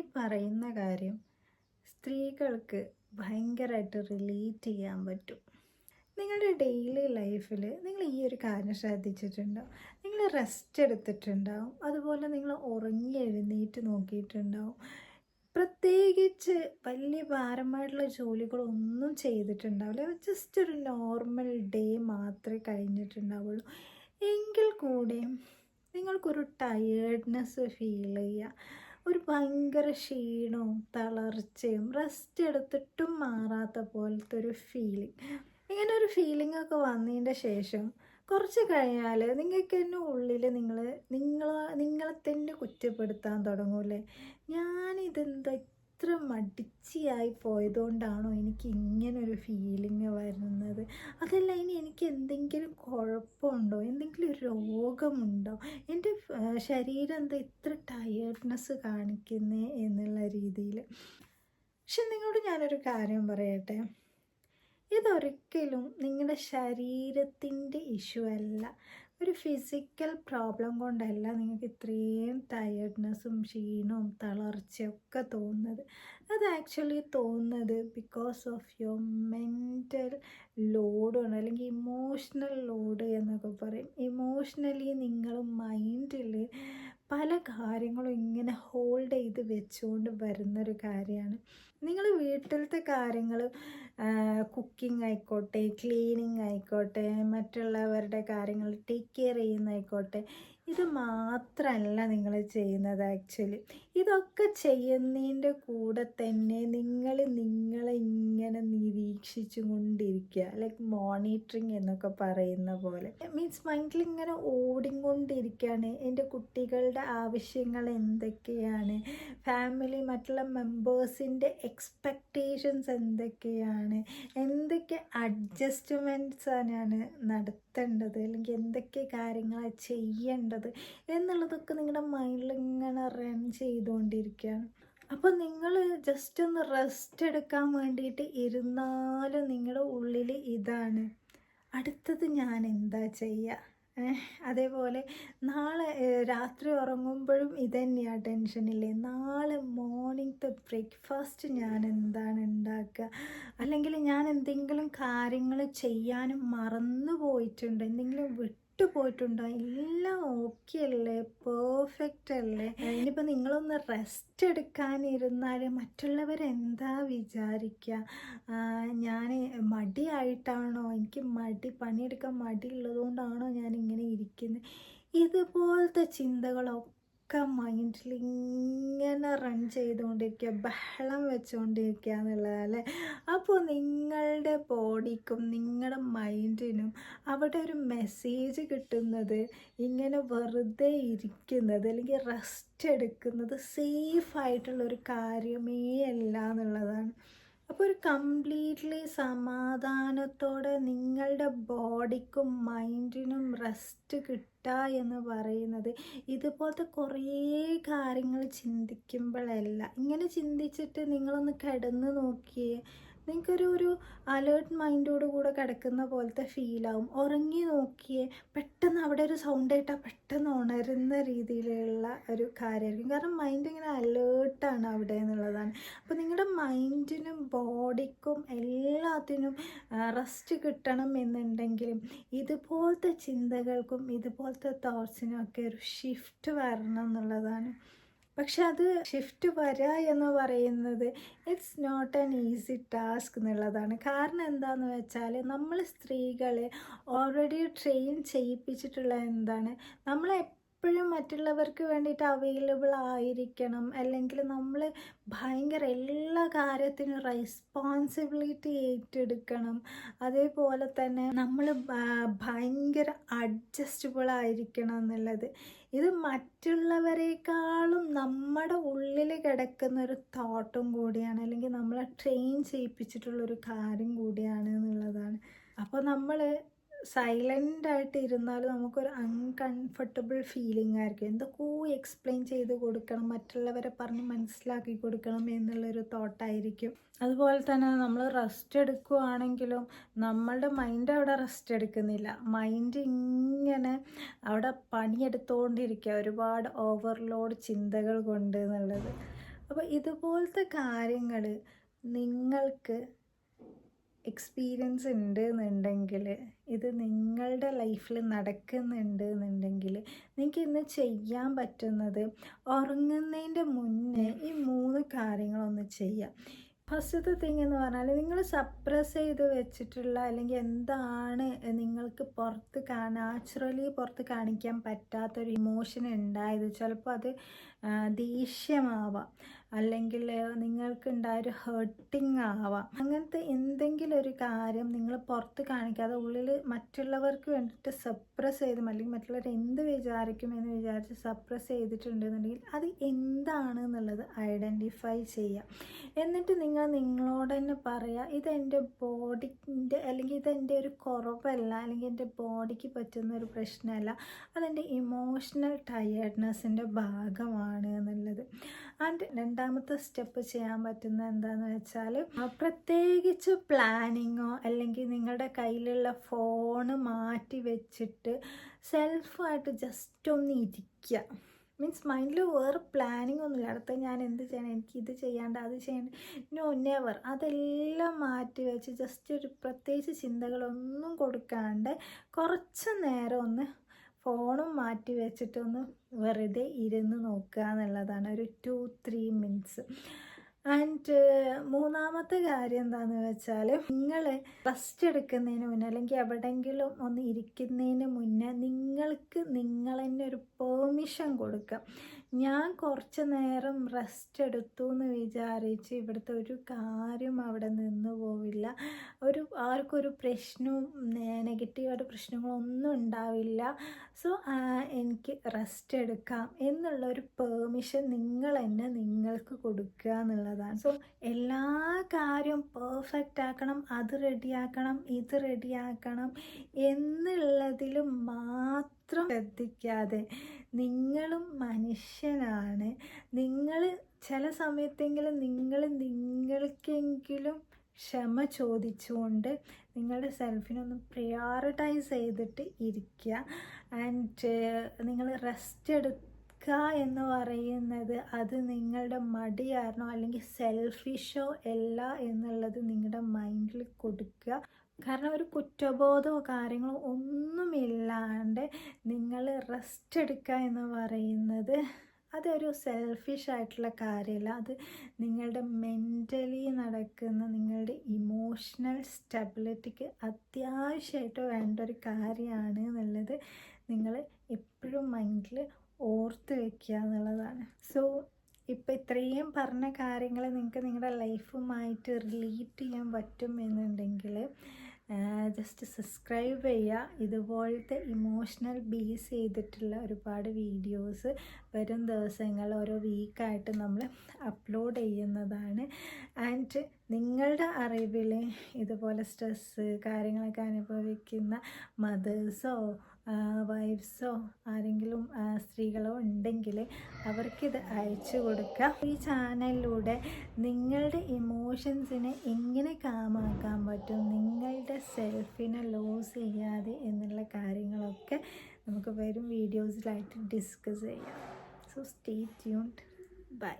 ഈ പറയുന്ന കാര്യം സ്ത്രീകൾക്ക് ഭയങ്കരമായിട്ട് റിലേറ്റ് ചെയ്യാൻ പറ്റും. നിങ്ങളുടെ ഡെയിലി ലൈഫിൽ നിങ്ങൾ ഈ ഒരു കാര്യം ശ്രദ്ധിച്ചിട്ടുണ്ടോ? നിങ്ങൾ റെസ്റ്റ് എടുത്തിട്ടുണ്ടാവും, അതുപോലെ നിങ്ങൾ ഉറങ്ങി എഴുന്നേറ്റ് നോക്കിയിട്ടുണ്ടാവും. പ്രത്യേകിച്ച് വലിയ ഭാരമായിട്ടുള്ള ജോലികളൊന്നും ചെയ്തിട്ടുണ്ടാവില്ല. ജസ്റ്റ് ഒരു നോർമൽ ഡേ മാത്രമേ കഴിഞ്ഞിട്ടുണ്ടാവുള്ളൂ. എങ്കിൽ കൂടെയും നിങ്ങൾക്കൊരു ടയേർഡ്നെസ് ഫീൽ ചെയ്യുക, ഒരു ഭയങ്കര ക്ഷീണവും തളർച്ചയും റെസ്റ്റ് എടുത്തിട്ടും മാറാത്ത പോലത്തെ ഒരു ഫീലിംഗ്. ഇങ്ങനെ ഒരു ഫീലിംഗ് ഒക്കെ വന്നതിൻ്റെ ശേഷം കുറച്ച് കഴിഞ്ഞാൽ നിങ്ങൾക്ക് തന്നെ ഉള്ളിൽ നിങ്ങളെ തന്നെ കുറ്റപ്പെടുത്താൻ തുടങ്ങൂലേ. ഞാനിതെന്താ ഇത്ര മടിച്ചിയായി പോയതുകൊണ്ടാണോ എനിക്ക് ഇങ്ങനൊരു ഫീലിംഗ് വരുന്നത്? അതല്ല, ഇനി എനിക്ക് എന്തെങ്കിലും കുഴപ്പമുണ്ടോ, എന്തെങ്കിലും രോഗമുണ്ടോ, എൻ്റെ ശരീരം എന്താ ഇത്ര ടയേർഡ്നെസ് കാണിക്കുന്നേ എന്നുള്ള രീതിയിൽ. പക്ഷെ നിങ്ങളോട് ഞാനൊരു കാര്യം പറയട്ടെ, ഇതൊരിക്കലും നിങ്ങളുടെ ശരീരത്തിൻ്റെ ഇഷ്യൂ അല്ല, ഒരു ഫിസിക്കൽ പ്രോബ്ലം കൊണ്ടല്ല നിങ്ങൾക്ക് ഇത്രയും ടയേർഡ്നെസ്സും ക്ഷീണവും തളർച്ചയൊക്കെ തോന്നുന്നത്. അത് ആക്ച്വലി തോന്നുന്നത് because of your mental load കൊണ്ട്, അല്ലെങ്കിൽ ഇമോഷണൽ ലോഡ് എന്നൊക്കെ പറയും. ഇമോഷണലി നിങ്ങൾ മൈൻഡിൽ പല കാര്യങ്ങളും ഇങ്ങനെ ഹോൾഡ് ചെയ്ത് വെച്ചുകൊണ്ട് വരുന്നൊരു കാര്യമാണ്. നിങ്ങൾ വീട്ടിലത്തെ കാര്യങ്ങൾ, കുക്കിംഗ് ആയിക്കോട്ടെ, ക്ലീനിങ് ആയിക്കോട്ടെ, മറ്റുള്ളവരുടെ കാര്യങ്ങൾ ടേക്ക് കെയർ ചെയ്യുന്നതായിക്കോട്ടെ, ഇത് മാത്രമല്ല നിങ്ങൾ ചെയ്യുന്നത്. ആക്ച്വലി ഇതൊക്കെ ചെയ്യുന്നതിൻ്റെ കൂടെ തന്നെ നിങ്ങളെ ഇങ്ങനെ നിരീക്ഷിച്ചു കൊണ്ടിരിക്കുക, ലൈക്ക് മോണിറ്ററിങ് എന്നൊക്കെ പറയുന്ന പോലെ. മീൻസ് മൈൻഡിൽ ഇങ്ങനെ ഓടിക്കൊണ്ടിരിക്കുകയാണ്. എൻ്റെ കുട്ടികളുടെ ആവശ്യങ്ങൾ എന്തൊക്കെയാണ്, ഫാമിലി മറ്റുള്ള മെമ്പേഴ്സിൻ്റെ എക്സ്പെക്റ്റേഷൻസ് എന്തൊക്കെയാണ്, എന്തൊക്കെ അഡ്ജസ്റ്റ്മെൻറ്റ്സാണ് ഞാൻ നടത്തേണ്ടത്, അല്ലെങ്കിൽ എന്തൊക്കെ കാര്യങ്ങളാണ് ചെയ്യേണ്ടത് എന്നുള്ളതൊക്കെ നിങ്ങളുടെ മൈൻഡിൽ ഇങ്ങനെ റൺ ചെയ്തുകൊണ്ടിരിക്കുകയാണ്. അപ്പോൾ നിങ്ങൾ ജസ്റ്റ് ഒന്ന് റെസ്റ്റ് എടുക്കാൻ വേണ്ടിയിട്ട് ഇരുന്നാലും നിങ്ങളുടെ ഉള്ളിൽ ഇതാണ്, അടുത്തത് ഞാൻ എന്താ ചെയ്യുക. അതേപോലെ നാളെ രാത്രി ഉറങ്ങുമ്പോഴും ഇതന്നെയാണ് ടെൻഷനില്ലേ, നാളെ മോർണിംഗത്തെ ബ്രേക്ക്ഫാസ്റ്റ് ഞാൻ എന്താണ് ഉണ്ടാക്കുക, അല്ലെങ്കിൽ ഞാൻ എന്തെങ്കിലും കാര്യങ്ങൾ ചെയ്യാനും മറന്നു പോയിട്ടുണ്ട്, എന്തെങ്കിലും പോയിട്ടുണ്ടോ, എല്ലാം ഓക്കെ അല്ലേ, പെർഫെക്റ്റ് അല്ലേ. ഇനിയിപ്പോൾ നിങ്ങളൊന്ന് റെസ്റ്റ് എടുക്കാനിരുന്നാൽ മറ്റുള്ളവരെന്താ വിചാരിക്കുക, ഞാൻ മടിയായിട്ടാണോ, എനിക്ക് പണിയെടുക്കാൻ മടിയുള്ളതുകൊണ്ടാണോ ഞാനിങ്ങനെ ഇരിക്കുന്നത്, ഇതുപോലത്തെ ചിന്തകളൊക്കെ മൈൻഡിൽ ഇങ്ങനെ റൺ ചെയ്തുകൊണ്ടിരിക്കുക, ബഹളം വെച്ചുകൊണ്ടിരിക്കുക എന്നുള്ളതല്ലേ. അപ്പോൾ നിങ്ങളുടെ ബോഡിക്കും നിങ്ങളുടെ മൈൻഡിനും അവിടെ ഒരു മെസ്സേജ് കിട്ടുന്നത്, ഇങ്ങനെ വെറുതെ ഇരിക്കുന്നത് അല്ലെങ്കിൽ റെസ്റ്റ് എടുക്കുന്നത് സേഫായിട്ടുള്ളൊരു കാര്യമേ അല്ല എന്നുള്ളതാണ്. അപ്പോൾ ഒരു കംപ്ലീറ്റ്ലി സമാധാനത്തോടെ നിങ്ങളുടെ ബോഡിക്കും മൈൻഡിനും റെസ്റ്റ് കിട്ടുക എന്ന് പറയുന്നത് ഇതുപോലത്തെ കുറേ കാര്യങ്ങൾ ചിന്തിക്കുമ്പോഴല്ല. ഇങ്ങനെ ചിന്തിച്ചിട്ട് നിങ്ങളൊന്ന് കിടന്ന് നോക്കിയേ, നിങ്ങൾക്കൊരു അലേർട്ട് മൈൻഡോട് കൂടെ കിടക്കുന്ന പോലത്തെ ഫീലാവും. ഉറങ്ങി നോക്കിയേ, പെട്ടെന്ന് അവിടെ ഒരു സൗണ്ട് കേട്ടാൽ പെട്ടെന്ന് ഉണരുന്ന രീതിയിലുള്ള ഒരു കാര്യമായിരിക്കും. കാരണം മൈൻഡ് ഇങ്ങനെ അലേർട്ടാണ് അവിടെ എന്നുള്ളതാണ്. അപ്പോൾ നിങ്ങളുടെ മൈൻഡിനും ബോഡിക്കും എല്ലാത്തിനും റെസ്റ്റ് കിട്ടണം എന്നുണ്ടെങ്കിലും ഇതുപോലത്തെ ചിന്തകൾക്കും ഇതുപോലത്തെ തോട്ട്സിനും ഒക്കെ ഒരു ഷിഫ്റ്റ് വരണം എന്നുള്ളതാണ്. പക്ഷെ അത് ഷിഫ്റ്റ് വരിക എന്ന് പറയുന്നത് it's not an easy task എന്നുള്ളതാണ്. കാരണം എന്താണെന്ന് വെച്ചാൽ നമ്മൾ സ്ത്രീകളെ ഓൾറെഡി ട്രെയിൻ ചെയ്യിപ്പിച്ചിട്ടുള്ള എന്താണ്, നമ്മളെപ്പോഴും മറ്റുള്ളവർക്ക് വേണ്ടിയിട്ട് അവൈലബിൾ ആയിരിക്കണം, അല്ലെങ്കിൽ നമ്മൾ ഭയങ്കര എല്ലാ കാര്യത്തിനും റെസ്പോൺസിബിലിറ്റി ഏറ്റെടുക്കണം, അതേപോലെ തന്നെ നമ്മൾ ഭയങ്കര അഡ്ജസ്റ്റബിൾ ആയിരിക്കണം എന്നുള്ളത്. ഇത് മറ്റുള്ളവരെക്കാളും നമ്മുടെ ഉള്ളിൽ കിടക്കുന്ന ഒരു തോട്ടും കൂടിയാണ്, അല്ലെങ്കിൽ നമ്മളെ ട്രെയിൻ ചെയ്യിപ്പിച്ചിട്ടുള്ളൊരു കാര്യം കൂടിയാണ് എന്നുള്ളതാണ്. അപ്പോൾ നമ്മൾ സൈലൻ്റായിട്ട് ഇരുന്നാൽ നമുക്കൊരു അൺകംഫർട്ടബിൾ ഫീലിംഗ് ആയിരിക്കും. എന്തൊക്കെയോ എക്സ്പ്ലെയിൻ ചെയ്ത് കൊടുക്കണം, മറ്റുള്ളവരെ പറഞ്ഞ് മനസ്സിലാക്കി കൊടുക്കണം എന്നുള്ളൊരു തോട്ടായിരിക്കും. അതുപോലെ തന്നെ നമ്മൾ റെസ്റ്റ് എടുക്കുകയാണെങ്കിലും നമ്മളുടെ മൈൻഡ് അവിടെ റെസ്റ്റ് എടുക്കുന്നില്ല, മൈൻഡ് ഇങ്ങനെ അവിടെ പണിയെടുത്തുകൊണ്ടിരിക്കുക, ഒരുപാട് ഓവർലോഡ് ചിന്തകൾ കൊണ്ട് എന്നുള്ളത്. അപ്പോൾ ഇതുപോലത്തെ കാര്യങ്ങൾ നിങ്ങൾക്ക് എക്സ്പീരിയൻസ് ഉണ്ട് എന്നുണ്ടെങ്കിൽ, ഇത് നിങ്ങളുടെ ലൈഫിൽ നടക്കുന്നുണ്ട് എന്നുണ്ടെങ്കിൽ, നിങ്ങൾക്ക് ഇന്ന് ചെയ്യാൻ പറ്റുന്നത് ഉറങ്ങുന്നതിൻ്റെ മുന്നേ ഈ 3 കാര്യങ്ങളൊന്ന് ചെയ്യാം. ഫസ്റ്റത്തെ തിങ് എന്ന് പറഞ്ഞാൽ, നിങ്ങൾ സപ്രസ് ചെയ്ത് വെച്ചിട്ടുള്ള അല്ലെങ്കിൽ എന്താണ് നിങ്ങൾക്ക് നാച്ചുറലി പുറത്ത് കാണിക്കാൻ പറ്റാത്തൊരു ഇമോഷൻ ഉണ്ടായത്, ചിലപ്പോൾ അത് ദേഷ്യമാവാം, അല്ലെങ്കിൽ നിങ്ങൾക്കുണ്ടായൊരു ഹേർട്ടിങ് ആവാം. അങ്ങനത്തെ എന്തെങ്കിലും ഒരു കാര്യം നിങ്ങൾ പുറത്ത് കാണിക്കാതെ ഉള്ളിൽ മറ്റുള്ളവർക്ക് വേണ്ടിയിട്ട് സപ്രസ് ചെയ്ത്, അല്ലെങ്കിൽ മറ്റുള്ളവർ എന്ത് വിചാരിക്കും എന്ന് വിചാരിച്ച് സപ്രസ് ചെയ്തിട്ടുണ്ടെന്നുണ്ടെങ്കിൽ അത് എന്താണ് എന്നുള്ളത് ഐഡൻറ്റിഫൈ ചെയ്യുക. എന്നിട്ട് നിങ്ങളോട് തന്നെ പറയുക, ഇതെൻ്റെ ബോഡിൻ്റെ അല്ലെങ്കിൽ ഇതെൻ്റെ ഒരു കുറവല്ല, അല്ലെങ്കിൽ എൻ്റെ ബോഡിക്ക് പറ്റുന്ന ഒരു പ്രശ്നമല്ല, അതെൻ്റെ ഇമോഷണൽ ടയേർഡ്നെസ്സിൻ്റെ ഭാഗമാണ് എന്നുള്ളത്. ആൻഡ് രണ്ടാമത്തെ സ്റ്റെപ്പ് ചെയ്യാൻ പറ്റുന്നത് എന്താണെന്ന് വെച്ചാൽ, പ്രത്യേകിച്ച് പ്ലാനിങ്ങോ അല്ലെങ്കിൽ നിങ്ങളുടെ കയ്യിലുള്ള ഫോണ് മാറ്റി വെച്ചിട്ട് സെൽഫായിട്ട് ജസ്റ്റ് ഒന്ന് ഇരിക്കുക. മീൻസ് മൈൻഡിൽ വേറെ പ്ലാനിങ് ഒന്നുമില്ല, അടുത്ത ഞാൻ എന്ത് ചെയ്യണം, എനിക്ക് ഇത് ചെയ്യാണ്ട് അത് ചെയ്യണ്ട, നോ നെവർ. അതെല്ലാം മാറ്റി വെച്ച് ജസ്റ്റ് ഒരു പ്രത്യേകിച്ച് ചിന്തകളൊന്നും കൊടുക്കാണ്ട് കുറച്ച് നേരം ഒന്ന് ഫോണും മാറ്റി വെച്ചിട്ടൊന്ന് വെറുതെ ഇരുന്ന് നോക്കുക എന്നുള്ളതാണ്, ഒരു 2-3 മിനിറ്റ്സ്. ആൻഡ് മൂന്നാമത്തെ കാര്യം എന്താണെന്ന് വെച്ചാൽ, നിങ്ങൾ റെസ്റ്റ് എടുക്കുന്നതിന് മുന്നേ അല്ലെങ്കിൽ എവിടെയെങ്കിലും ഒന്ന് ഇരിക്കുന്നതിന് മുന്നേ നിങ്ങൾക്ക് നിങ്ങൾ തന്നെ ഒരു പെർമിഷൻ കൊടുക്കുക. ഞാൻ കുറച്ച് നേരം റെസ്റ്റ് എടുത്തു എന്ന് വിചാരിച്ച് ഇവിടുത്തെ ഒരു കാര്യം അവിടെ നിന്ന് പോവില്ല, ആർക്കൊരു പ്രശ്നവും നെഗറ്റീവായിട്ട് പ്രശ്നങ്ങളൊന്നും ഉണ്ടാവില്ല. സോ എനിക്ക് റെസ്റ്റ് എടുക്കാം എന്നുള്ള ഒരു പെർമിഷൻ നിങ്ങൾ തന്നെ നിങ്ങൾക്ക് കൊടുക്കുക എന്നുള്ളതാണ്. സോ എല്ലാ കാര്യവും പെർഫെക്റ്റ് ആക്കണം, അത് റെഡിയാക്കണം, ഇത് റെഡിയാക്കണം എന്നുള്ളതിൽ മാത്രം ശ്രദ്ധിക്കാതെ, നിങ്ങളും മനുഷ്യനാണ്, നിങ്ങൾ ചില സമയത്തെങ്കിലും നിങ്ങൾക്കെങ്കിലും ക്ഷമ ചോദിച്ചുകൊണ്ട് നിങ്ങളുടെ സെൽഫിനൊന്ന് പ്രയോറിറ്റൈസ് ചെയ്തിട്ട് ഇരിക്കുക. ആൻഡ് നിങ്ങൾ റെസ്റ്റ് എടുക്കുക എന്ന് പറയുന്നത് അത് നിങ്ങളുടെ മടിയാണോ അല്ലെങ്കിൽ സെൽഫിഷോ അല്ല എന്നുള്ളത് നിങ്ങളുടെ മൈൻഡിൽ കൊടുക്കുക. കാരണം ഒരു കുറ്റബോധമോ കാര്യങ്ങളോ ഒന്നുമില്ലാണ്ട് നിങ്ങൾ റെസ്റ്റ് എടുക്കുക എന്ന് പറയുന്നത് അതൊരു സെൽഫിഷ് ആയിട്ടുള്ള കാര്യമല്ല, അത് നിങ്ങളുടെ മെൻ്റലി നടക്കുന്ന നിങ്ങളുടെ ഇമോഷണൽ സ്റ്റെബിലിറ്റിക്ക് അത്യാവശ്യമായിട്ട് വേണ്ട ഒരു കാര്യമാണ് എന്നുള്ളത് നിങ്ങൾ എപ്പോഴും മൈൻഡിൽ ഓർത്ത് വയ്ക്കുക എന്നുള്ളതാണ്. സോ ഇപ്പോൾ ഇത്രയും പറഞ്ഞ കാര്യങ്ങൾ നിങ്ങൾക്ക് നിങ്ങളുടെ ലൈഫുമായിട്ട് റിലേറ്റ് ചെയ്യാൻ പറ്റും എന്നുണ്ടെങ്കിൽ ജസ്റ്റ് സബ്സ്ക്രൈബ് ചെയ്യുക. ഇതുപോലത്തെ ഇമോഷണൽ ബേസ് ചെയ്തിട്ടുള്ള ഒരുപാട് വീഡിയോസ് വരും ദിവസങ്ങൾ ഓരോ വീക്കായിട്ട് നമ്മൾ അപ്ലോഡ് ചെയ്യുന്നതാണ്. ആൻഡ് നിങ്ങളുടെ അറിവിൽ ഇതുപോലെ സ്ട്രെസ്സ് കാര്യങ്ങളൊക്കെ അനുഭവിക്കുന്ന മദേഴ്സോ വൈഫ്സോ ആരെങ്കിലും സ്ത്രീകളോ ഉണ്ടെങ്കിൽ അവർക്കിത് അയച്ചു കൊടുക്കുക. ഈ ചാനലിലൂടെ നിങ്ങളുടെ ഇമോഷൻസിനെ എങ്ങനെ കാമാക്കാൻ പറ്റും, നിങ്ങളുടെ സെൽഫിനെ ലോസ് ചെയ്യാതെ എന്നുള്ള കാര്യങ്ങളൊക്കെ നമുക്ക് വരും വീഡിയോസിലായിട്ട് ഡിസ്കസ് ചെയ്യാം. So stay tuned. ബൈ.